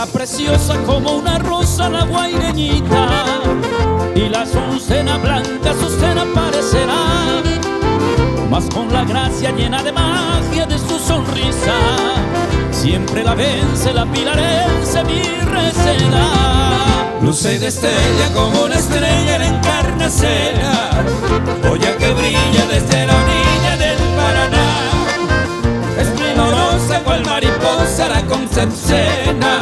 será preciosa como una rosa la guaireñita, y la azucena blanca su cena parecerá, mas con la gracia llena de magia de su sonrisa, siempre la vence la pilarense, mi recela. Luce de estrella como una estrella en Encarnación, joya que brilla desde la orilla del Paraná. Esplendorosa cual mariposa la Concepcena,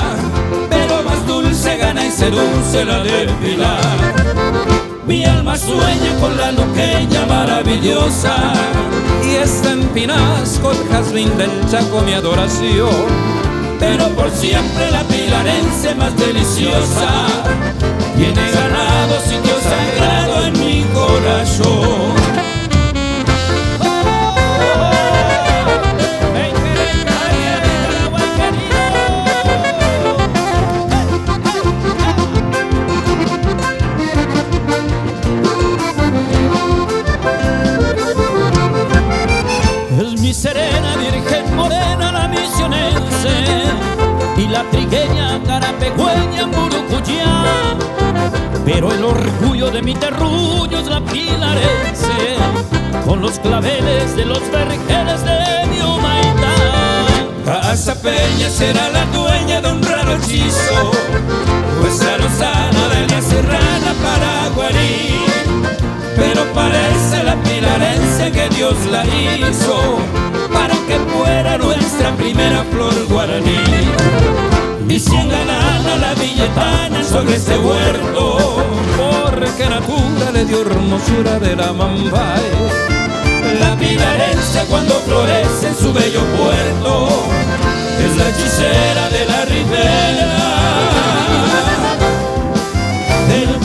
pero más dulce gana y seduce la de Pilar. Mi alma sueña con la luqueña maravillosa, y está en Pinasco el jazmín del Chaco mi adoración. Pero por siempre la pilarense más deliciosa tiene ganado sitio sagrado en mi corazón. Es mi serena virgen morena la misionense, y la trigueña carapegüeña Murucuyá, pero el orgullo de mi terruño es la pilarense, con los claveles de los vergeles de mi Humaitá. Casa Peña será la dueña de un raro hechizo, nuestra lozana de la serrana Paraguarí, pero parece la pilarense que Dios la hizo para que fuera nuestra primera flor guaraní. Y si engalana la villetana sobre este huerto, porque natura le dio hermosura de la Mambay. La pilarense cuando florece en su bello puerto es la hechicera de la ribera del